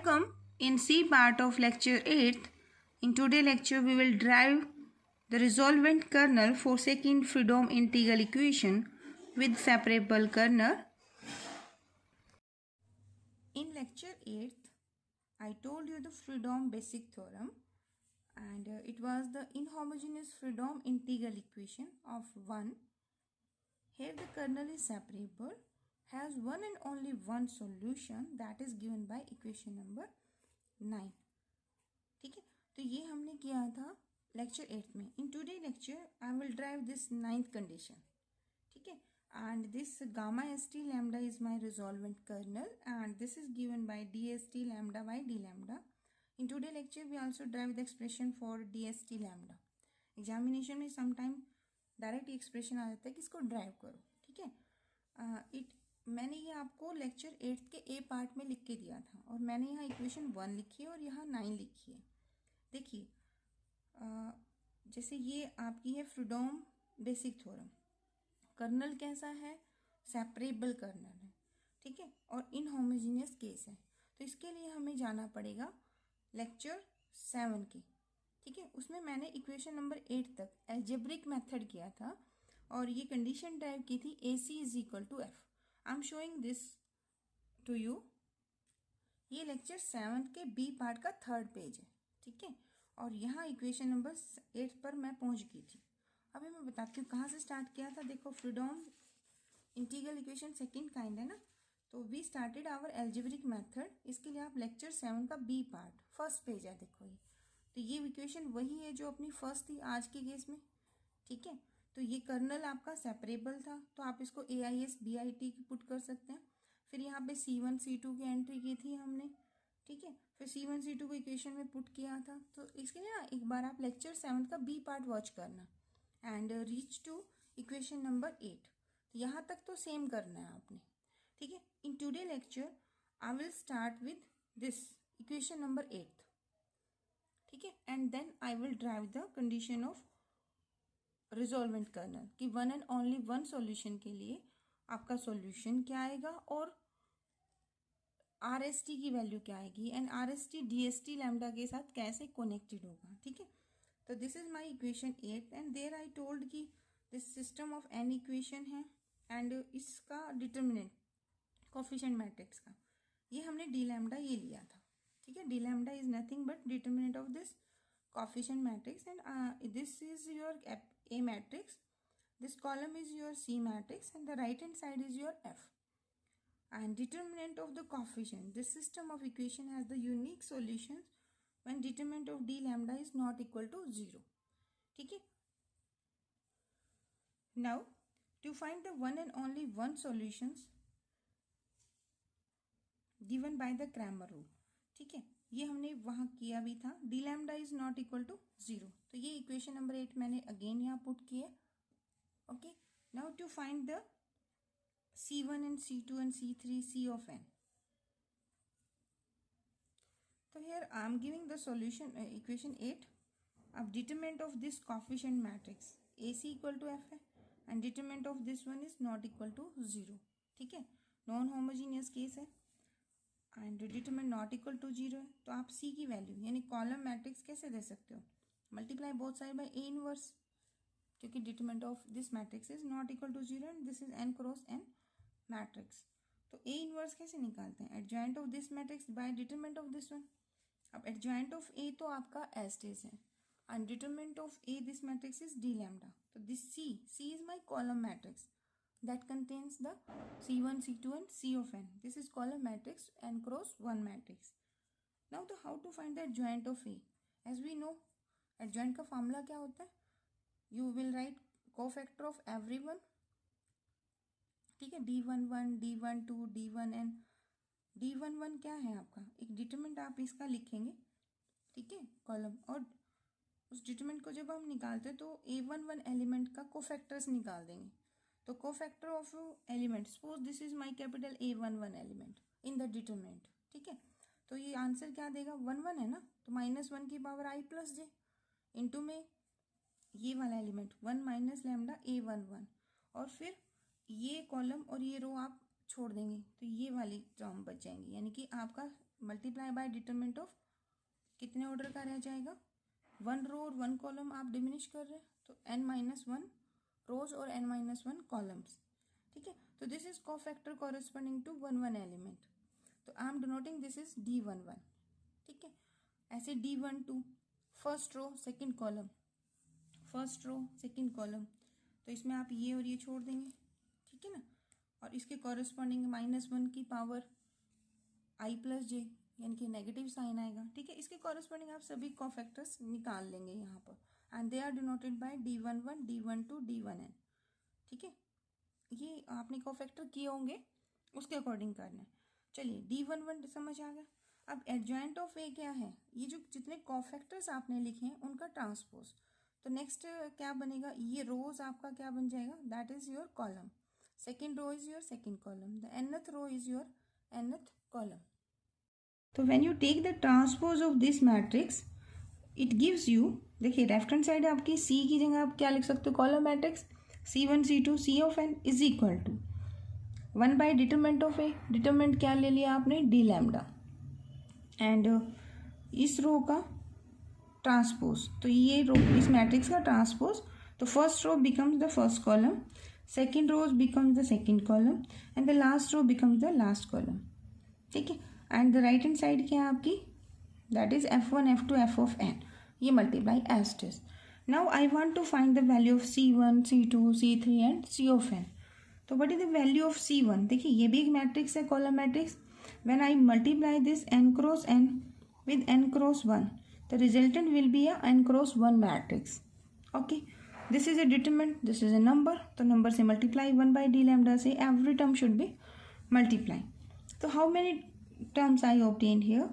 Welcome in C part of lecture 8th. In today's lecture we will derive the resolvent kernel for second Freedom integral equation with separable kernel. In lecture 8th I told you the Freedom basic theorem and it was the inhomogeneous Freedom integral equation of 1. Here the kernel is separable, has one and only one solution that is given by equation number 9. ठीक है, तो ये हमने किया था lecture 8 में. इन today lecture I will drive this 9th condition. ठीक है, and this gamma st lambda is my resolvent kernel and this is given by dst lambda by d lambda. In today lecture we also derive the expression for dst lambda. Examination में sometime direct expression आ जाता है कि इसको drive करो. ठीक है, मैंने ये आपको लेक्चर 8 के ए पार्ट में लिख के दिया था और मैंने यहाँ इक्वेशन 1 लिखी है और यहाँ 9 लिखी है. देखिए जैसे ये आपकी है फ्रीडम बेसिक थ्योरम. कर्नल कैसा है? सेपरेबल कर्नल है. ठीक है, और इनहोमोजेनियस केस है. तो इसके लिए हमें जाना पड़ेगा लेक्चर 7 के. ठीक है, उसमें मैंने इक्वेशन नंबर 8 तक एल्जेब्रिक मेथड किया था और ये कंडीशन ड्राइव की थी AC is equal to F. I am showing this to you. ये लेक्चर 7 के बी पार्ट का 3rd पेज है. ठीक है, और यहाँ इक्वेशन नंबर 8 पर मैं पहुँच गई थी. अभी मैं बताती हूँ कहाँ से स्टार्ट किया था. देखो Fredholm integral equation second kind है ना, तो we started our algebraic method. इसके लिए आप लेक्चर 7 का बी पार्ट 1st पेज है. देखो ये तो ये इक्वेशन वही है जो अपनी फर्स्ट थी आज के केस में. ठीक है, तो ये कर्नल आपका सेपरेबल था तो आप इसको AIS BIT की पुट कर सकते हैं. फिर यहाँ पे C1 C2 की एंट्री की थी हमने. ठीक है, फिर C1 C2 को इक्वेशन में पुट किया था. तो इसके लिए ना एक बार आप लेक्चर 7 का बी पार्ट वॉच करना and reach to equation number 8. यहाँ तक तो सेम करना है आपने. ठीक है, in today lecture I will start with this equation number 8. ठीक है, and then I will drive the condition of resolvent kernel कि one and only one solution के लिए आपका सॉल्यूशन क्या आएगा और RST की वैल्यू क्या आएगी एंड RST DST लैम्डा के साथ कैसे कनेक्टेड होगा. ठीक है, तो this is my equation 8 and there I told कि this system of n equation है एंड इसका डिटर्मिनेंट कोफिशिएंट मैट्रिक्स का ये हमने d लैम्डा ये लिया था. ठीक है, d lambda is nothing but determinant of this coefficient matrix and this is your A matrix, this column is your C matrix and the right hand side is your F. And determinant of the coefficient, this system of equation has the unique solutions when determinant of d lambda is not equal to 0. ठीक है, now to find the one and only one solutions given by the Cramer rule. ठीक है, ये हमने वहाँ किया भी था. d lambda is not equal to 0. तो ये इक्वेशन नंबर 8 मैंने अगेन यहाँ पुट किया. Okay, now to find the C1 and C2 and C3 C of n. तो here I am giving the solution equation 8. अब determinant of this coefficient matrix AC equal to F है and determinant of this one is not equal to 0. ठीक है, non homogeneous case है and determinant not equal to 0 है. तो आप C की value यानी कॉलम मैट्रिक्स कैसे दे सकते हो? Multiply both side by A inverse, क्योंकि determinant of this matrix is not equal to 0 and this is n cross n matrix. तो A इनवर्स कैसे निकालते हैं? Adjoint of this matrix by determinant of this one. अब adjoint of A तो आपका एस्टेज है and determinant of A this matrix is d lambda. तो this C is my column matrix that contains the C1 C2 and C of n. This is column matrix n cross 1 matrix. Now the how to find the adjoint of A? As we know adjoint का formula क्या होता है? You will write cofactor of everyone. ठीक है, D11 D12 D1n. D11 क्या है आपका? एक डिटरमिनेंट आप इसका लिखेंगे. ठीक है, कॉलम, और उस डिटरमिनेंट को जब हम निकालते हैं तो A11 एलिमेंट का कोफैक्टर्स निकाल देंगे. तो cofactor of element, suppose this is my capital A11 element in the determinant. ठीक है, तो ये आंसर क्या देगा? 1 है ना, तो -1 की power I plus j into में ये वाला एलिमेंट 1 माइनस लैम्डा A11 और फिर ये कॉलम और ये रो आप छोड़ देंगे तो ये वाली टर्म बच जाएंगी. यानी कि आपका मल्टीप्लाई बाय डिटरमिनेंट ऑफ कितने ऑर्डर का रह जाएगा, 1 रो और 1 कॉलम आप डिमिनिश कर रहे हैं, तो n-1 रोज और n-1 कॉलम्स, ठीक है। तो this is cofactor corresponding to 1 element, तो I am denoting this is D11, ठीक है। ऐसे D12 first row second column, first row second column, तो इसमें आप ये और ये छोड़ देंगे, ठीक है ना। और इसके कॉरेस्पॉन्डिंग -1 की पावर i+j यानी कि नेगेटिव साइन आएगा, ठीक है। इसके कॉरेस्पॉन्डिंग आप सभी कोफैक्टर्स निकाल लेंगे यहाँ पर, and they are denoted by D11, D12, D1n, ठीक है। ये आपने कोफैक्टर किए होंगे, उसके अकॉर्डिंग करना है। चलिए D11 समझ आ गया। अब एडजॉइंट ऑफ ए क्या है, ये जो जितने कोफैक्टर्स आपने लिखे हैं उनका ट्रांसपोज, तो नेक्स्ट क्या बनेगा, ये रोज आपका क्या बन जाएगा, that is your column, second row is your second column, the nth row is your nth column. तो when you take the transpose of this matrix it gives you, देखिए लेफ्ट हैंड साइड आपकी C की जगह आप क्या लिख सकते हो, column matrix C1 C2 C of n is equal to 1 by determinant of A, determinant क्या ले लिया आपने, D लैम्डा, एंड इस रो का ट्रांसपोज, तो ये रो इस मैट्रिक्स का ट्रांसपोज, तो first row becomes the first column, second rows becomes the second column, and the last row becomes the last column, ठीक है। And the right hand side क्या है आपकी, that is F1 F2 F of n, ये multiply as it is. Now I want to find the value of C1 C2 C3 and C of n। तो what is the value of C1, देखिए ये भी एक matrix है, column matrix, when I multiply this n cross n with n cross 1, the resultant will be a n cross 1 matrix, okay। this is a determinant, this is a number, तो number से multiply 1 by d lambda से every term should be multiply। तो how many terms I obtained here,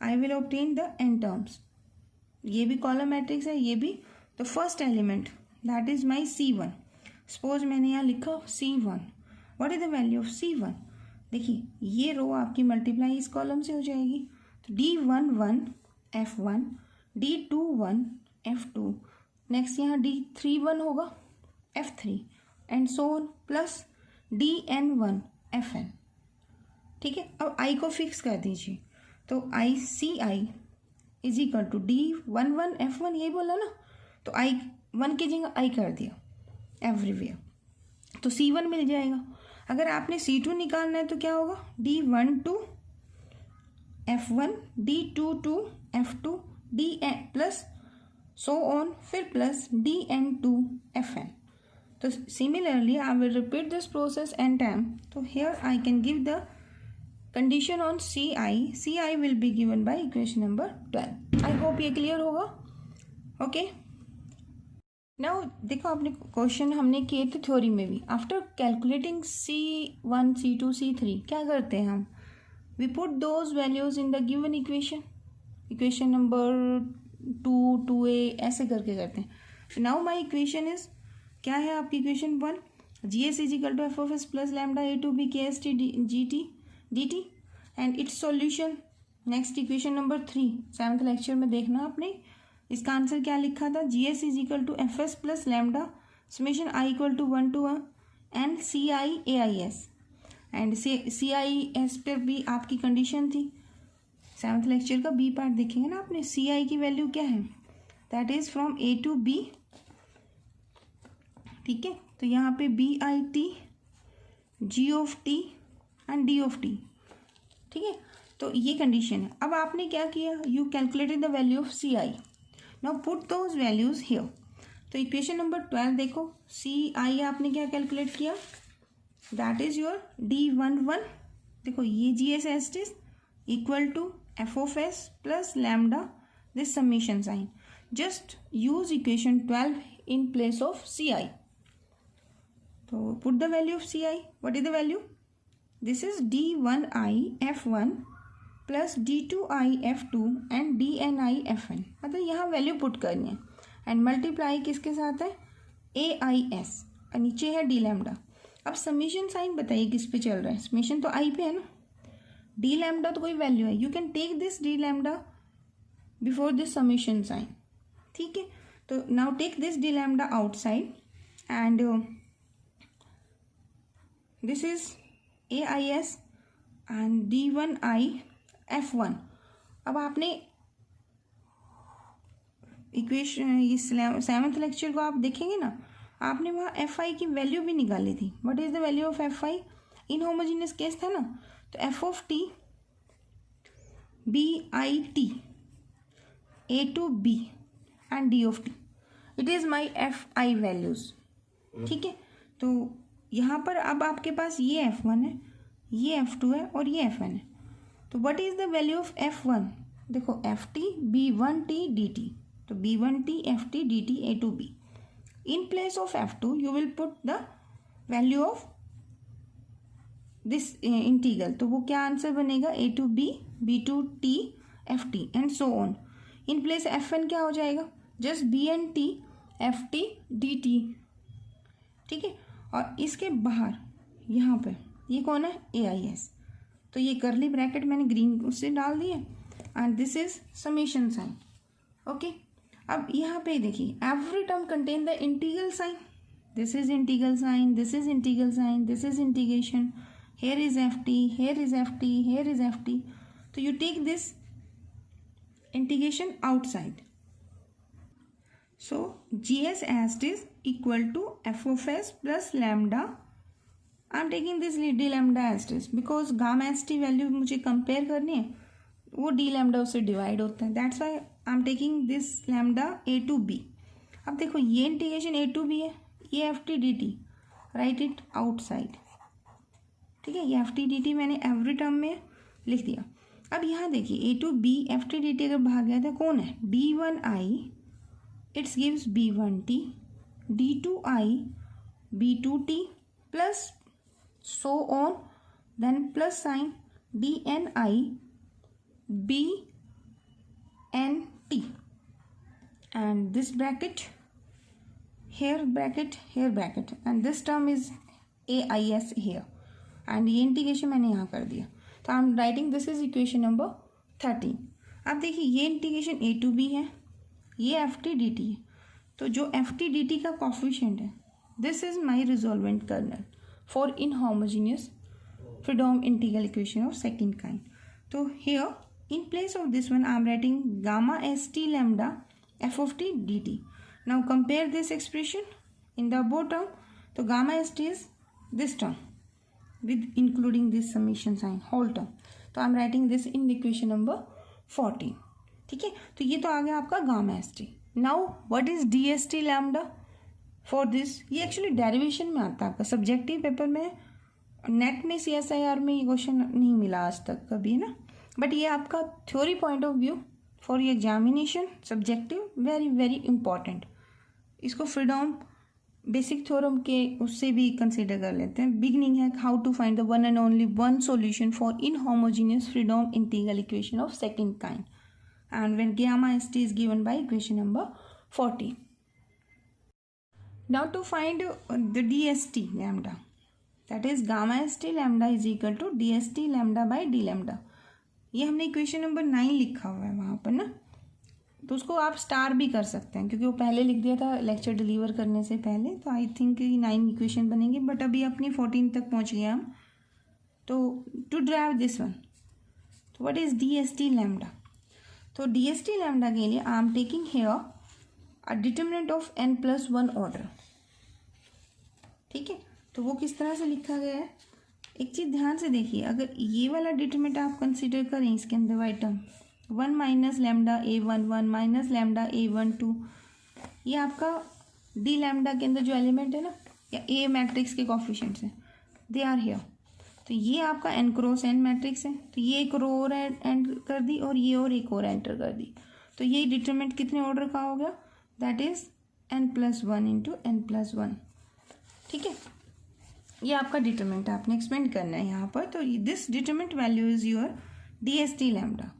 I will obtain the n terms, ये भी column matrix है, ये भी, तो first element that is my C1, suppose मैंने यहाँ लिखा C1, what is the value of C1, देखिए ये रो आपकी मल्टीप्लाई इस कॉलम से हो जाएगी, तो D11 F1, D21 F2, next यहाँ D31 होगा F3 and so on plus DN1 FN, ठीक है। अब I को फिक्स कर दीजिए, तो ICI is equal to D11 F1, यही बोला ना, तो I1 की जगह I कर दिया एवरीवेयर, तो C1 मिल जाएगा। अगर आपने C2 निकालना है तो क्या होगा, D12 F1, D22 F2, DN plus so on, फिर प्लस DN2 FN। तो similarly I will repeat this process n time, तो here I can give the condition on CI will be given by equation number 12। I hope ये clear होगा, okay. Now देखो आपने question हमने किए थे theory में भी, after calculating C1 C2 C3 क्या करते हैं हम, we put those values in the given equation number 2A ऐसे करके करते हैं। So now my equation is, क्या है आपकी equation 1, GS is equal to F of S plus lambda A to B KST DT and its solution. Next equation number 3 7th lecture में देखना आपने, इसका आंसर क्या लिखा था, GS is equal to FS plus lambda summation I equal to 1 to 1 and CI and CIS पर भी आपकी कंडीशन थी, 7th लेक्चर का B पार्ट देखेंगे ना आपने। CI की वैल्यू क्या है, that is from A to B, ठीक है। तो यहाँ पे BIT, G of T and D of T, ठीक है। तो ये कंडीशन है। अब आपने क्या किया, you calculated the value of CI, now put those values here. तो इक्वेशन नंबर 12 देखो, CI आपने क्या कैलकुलेट किया, दैट इज योर D11, देखो ये GS is equal to F of S plus lambda this summation sign, just use equation 12 in place of CI। तो put the value of CI, what is the value, this is D1I F1 plus D2I F2 and DNI FN, मतलब यहाँ value put करनी है and multiply किसके साथ है, AIS और नीचे है D लैम्डा। अब समीशन साइन बताइए किस पे चल रहा है, समीशन तो I पे है ना, D लैम्डा तो कोई वैल्यू है, you can take this D lambda before this summation sign, ठीक है। तो now take this D lambda outside and this is AIS and D1I F1। अब आपने इक्वेशन इस 7th लेक्चर को आप देखेंगे ना, आपने वहाँ FI की वैल्यू भी निकाली थी। What is the value of FI? Inhomogeneous case था ना, तो F of T BIT A to B and D of T, it is my FI values. ठीक है, तो यहाँ पर अब आपके पास ये F1 है, ये F2 है और ये F1 है। तो what is the value of F1? देखो FT B1T DT, तो B1T FT DT A to B। In place of F2 you will put the value of this integral, तो वो क्या आंसर बनेगा? A to B B to T FT and so on. In place F1 क्या हो जाएगा? Just BNT FT DT। ठीक है, और इसके बाहर यहाँ पे ये कौन है? AIS। तो ये करली ब्रैकेट मैंने ग्रीन उससे डाल दिए and this is summation sign. Okay, अब यहाँ पे देखिए every term contain the integral sign. This is integral sign, this is integral sign, this is integration, here is FT, here is FT, here is FT। तो you take this integration outside, so GS as it is equal to F of S plus lambda। I'm taking this d lambda as it is because gamma st value मुझे compare करनी है, वो d lambda उससे divide होता है, that's why I am taking this lambda a to b। अब देखो ये इंटीग्रेशन a to b है, ये FT dt, right it outside. ठीक है, ये FT dt मैंने एवरी टर्म में लिख दिया। अब यहाँ देखिए A to B FT dt अगर भाग गया था कौन है? B1I it's gives B1T, D2I B2T plus so on, then plus sign DNI BNT and this bracket, here bracket and this term is AIS here and ये integration मैंने यहाँ कर दिया। तो I am writing this is equation number 13। अब देखिए ये integration A to B है, ये FT dt है, तो जो FT dt का कॉफिशिएंट है this is my resolvent kernel for inhomogeneous Fredholm integral equation of second kind. तो here in place of this one I am writing gamma ST lambda F of T dt। Now compare this expression in the above term, तो gamma ST is this term with including this summation sign whole term, तो I am writing this in equation number 14। ठीक है, तो ये तो आ गया आपका gamma ST। Now what is DST lambda for this? ये एक्चुअली डेरिवेशन में आता है आपका सब्जेक्टिव पेपर में, नेट में CSIR में ये क्वेश्चन नहीं मिला आज तक कभी ना, बट ये आपका theory point of view for ये examination subjective very very important. इसको फ्रीडम बेसिक थ्योरम के उससे भी कंसीडर कर लेते हैं। बिगनिंग है how to find the one and only one solution for inhomogeneous Fredholm integral equation of second kind and when gamma ST is given by equation number 40। Now to find the DST lambda, that is gamma ST lambda is equal to DST lambda by D lambda. ये हमने equation number 9 लिखा हुआ है वहाँ पर ना, तो उसको आप स्टार भी कर सकते हैं क्योंकि वो पहले लिख दिया था लेक्चर डिलीवर करने से पहले। तो आई थिंक 9 इक्वेशन बनेंगे, बट अभी अपनी 14 तक पहुंच गए हम। तो टू ड्राइव दिस वन, तो व्हाट इज DST लैम्डा? तो DST लैम्डा के लिए I am taking here a determinant of n+1 order. ठीक है, तो वो किस तरह से लिखा गया है? एक चीज़ ध्यान से देखिए, अगर ये वाला डिटरमिनेंट आप कंसिडर करें इसके अंदर Y term 1 minus lambda A1 1 minus lambda A1 2, ये आपका D लैम्डा के अंदर जो एलिमेंट है ना, या A मैट्रिक्स के कॉफिशिएंट्स हैं, दे आर हियर। तो ये आपका n क्रॉस n मैट्रिक्स है, तो ये एक रो और एंटर कर दी और ये और एक और एंटर कर दी, तो ये डिटरमिनेंट कितने ऑर्डर का हो गया? That is n+1 into n+1। ठीक है, ये आपका डिटरमिनेंट आपने एक्सपेंड करना है यहाँ पर। तो this determinant value is your DST lambda.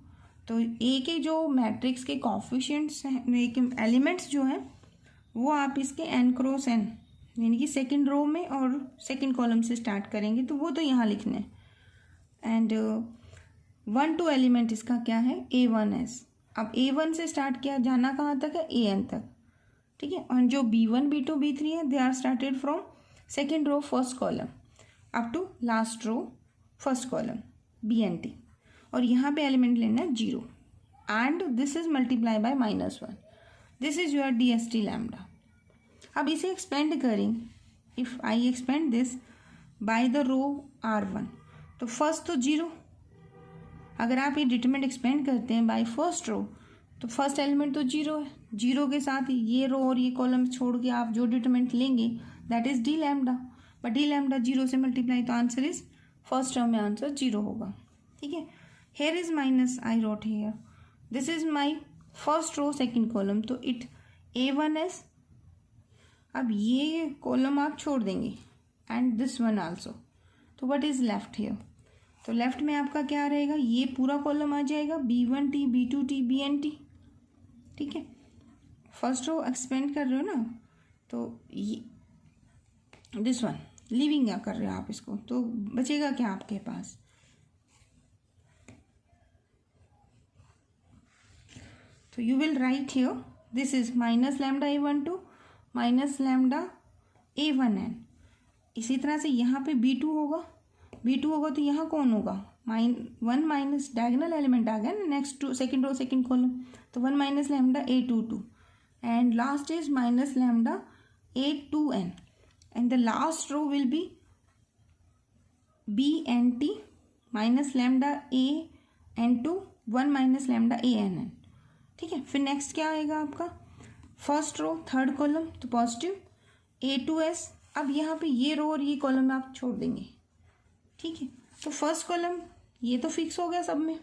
तो ए के जो मैट्रिक्स के कॉफिशिएंट्स हैं, एलिमेंट्स जो हैं, वो आप इसके n क्रॉस n यानी कि सेकंड रो में और सेकंड कॉलम से स्टार्ट करेंगे, तो वो तो यहाँ लिखना है। एंड 1 2 एलिमेंट इसका क्या है? A1S। अब A1 से स्टार्ट किया, जाना कहाँ तक है? AN तक। ठीक है, और जो B1 B2 B3 है, they are started from second row first column up to last row first column BNT। और यहाँ पे एलिमेंट लेना है 0 and this is multiply by -1. This is your DST lambda. अब इसे एक्सपेंड करेंगे. If I expand this by the row R1, तो first तो 0. अगर आप ये डिटरमिनेंट एक्सपेंड करते हैं बाय फर्स्ट रो, तो फर्स्ट एलिमेंट तो 0 है. 0 के साथ ये रो और ये कॉलम छोड़ के आप जो डिटरमिनेंट लेंगे that is D lambda. But D lambda 0 से मल्टीप्लाई, तो आंसर इज फर्स्ट टर्म में आंसर 0 होगा. ठीक है. Here is minus, I wrote here. This is my first row second column, तो इट A1S. अब ये कॉलम आप छोड़ देंगे एंड दिस वन आल्सो. तो व्हाट इज लेफ्ट हेयर? तो लेफ्ट में आपका क्या रहेगा? ये पूरा कॉलम आ जाएगा B1T, B2T, BNT. ठीक है. फर्स्ट रो एक्सपेंड कर रहे हो ना, तो ये दिस वन लिविंग क्या कर रहे हो आप इसको, तो बचेगा क्या आपके पास? तो you will write here this is minus lambda A12 minus lambda A1N. इसी तरह से यहाँ पे B2 होगा. B2 होगा तो यहाँ कौन होगा? 1 माइनस डायगोनल एलिमेंट आ गया ना next to second row second column, तो 1 minus lambda A22 and last is minus lambda A2N and the last row will be BNT minus lambda AN2 1 minus lambda ANN. ठीक है. फिर next क्या आएगा आपका? फर्स्ट रो थर्ड कॉलम, तो positive A2S. अब यहाँ पे ये रो और ये कॉलम आप छोड़ देंगे. ठीक है. तो फर्स्ट कॉलम ये तो फिक्स हो गया सब में.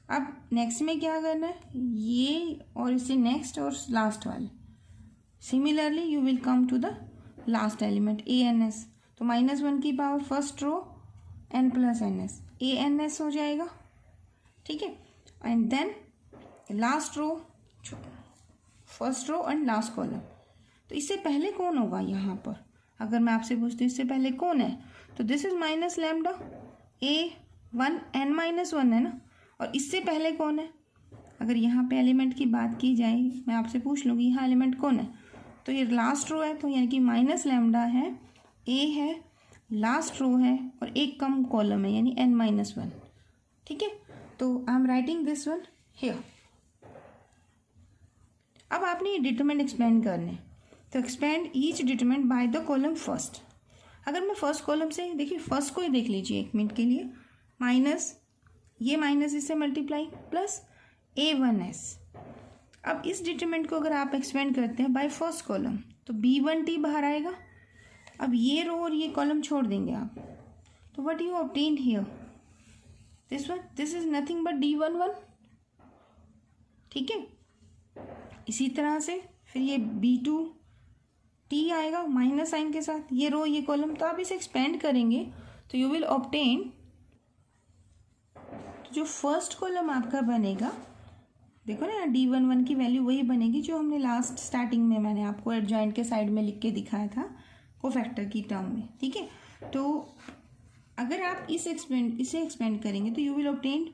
अब नेक्स्ट में क्या करना है? ये और इससे नेक्स्ट और लास्ट वाले. Similarly you will come to the last element ANS. तो -1 की power first row N plus NS ANS हो जाएगा. ठीक है. And then last row first row and last column. तो इससे पहले कौन होगा यहाँ पर? अगर मैं आपसे पूछती हूँ इससे पहले कौन है, तो this is minus lambda A1N-1 है ना. और इससे पहले कौन है? अगर यहाँ पे एलिमेंट की बात की जाए, मैं आपसे पूछ लूँगी यहाँ एलिमेंट कौन है, तो ये लास्ट रो है, तो यानी कि माइनस लैम्डा है, A है, लास्ट रो है और एक कम कॉलम है यानी N-1. ठीक है. तो I am writing this one here. अब आपने ये डिटरमिनेंट एक्सपेंड करने, तो expand each determinant by the column first. अगर मैं फर्स्ट कॉलम से, देखिए फर्स्ट को ही देख लीजिए 1 मिनट के लिए. माइनस ये माइनस इससे मल्टीप्लाई प्लस A1S. अब इस डिटरमिनेंट को अगर आप एक्सपेंड करते हैं बाय फर्स्ट कॉलम, तो B1T बाहर आएगा. अब ये रो और ये कॉलम छोड़ देंगे आप, तो what you obtained here? This one. This is nothing but D11. ठीक है. इसी तरह से फिर ये B2T आएगा माइनस साइन के साथ, ये रो ये कॉलम. तो आप इसे एक्सपेंड करेंगे तो यू विल ऑब्टेन, जो फर्स्ट कॉलम आपका बनेगा, देखो ना D11 की वैल्यू वही बनेगी जो हमने लास्ट स्टार्टिंग में मैंने आपको एडजॉइंट के साइड में लिख के दिखाया था कोफैक्टर की टर्म में. ठीक है. तो अगर आप इसे एक्सपेंड करेंगे तो यू विल ऑब्टेन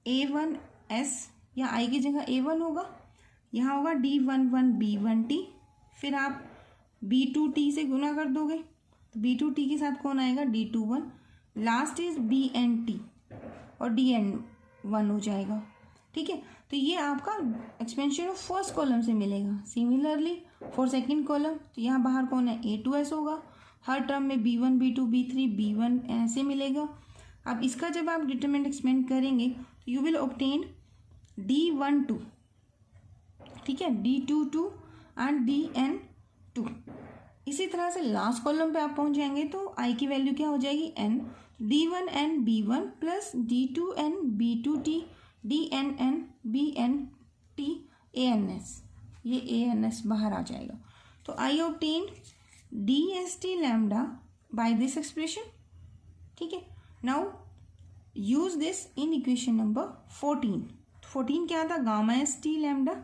A1S, या I की जगह A1 होगा, यहाँ होगा D11 B1T. फिर आप B2T से गुना कर दोगे, तो B2T के साथ कौन आएगा? D21. लास्ट इज BNT और DN1 हो जाएगा. ठीक है. तो ये आपका एक्सपेंशन ऑफ फर्स्ट कॉलम से मिलेगा. सिमिलरली फॉर सेकंड कॉलम, तो यहाँ बाहर कौन है? A2S होगा. हर टर्म में B1 B2 B3 B1 ऐसे मिलेगा. अब इसका जब आप डिटरमिनेंट एक्सपेंड करेंगे तो यू विल ऑब्टेन D12. ठीक है. D22 and DN2. इसी तरह से लास्ट कॉलम पे आप पहुंच जाएंगे तो I की वैल्यू क्या हो जाएगी? N. D1N B1 plus D2N B2T DNN BNT ANS. ये ANS बाहर आ जाएगा. तो I obtain DST lambda by this expression. ठीक है. Now use this in equation number 14. 14 क्या था? Gamma ST lambda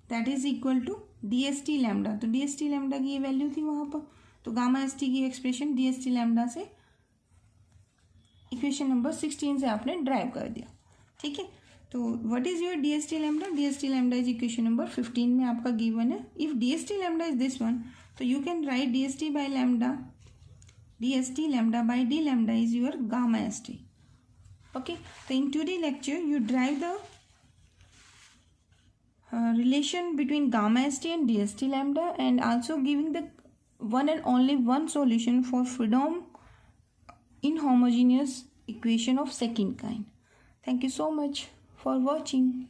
that is equal to DST lambda. तो DST lambda की ये वैल्यू थी वहाँ पर, तो गामा ST की एक्सप्रेशन DST lambda से इक्वेशन नंबर 16 से आपने ड्राइव कर दिया. ठीक है. तो what is your DST lambda? DST lambda is equation number 15 में आपका गिवन है. If DST lambda is this one, तो you can write DST by lambda, DST lambda by D lambda is your gamma ST. Okay, so in today's lecture you derive the relation between gamma st and dst lambda, and also giving the one and only one solution for Freedom inhomogeneous equation of second kind. Thank you so much for watching.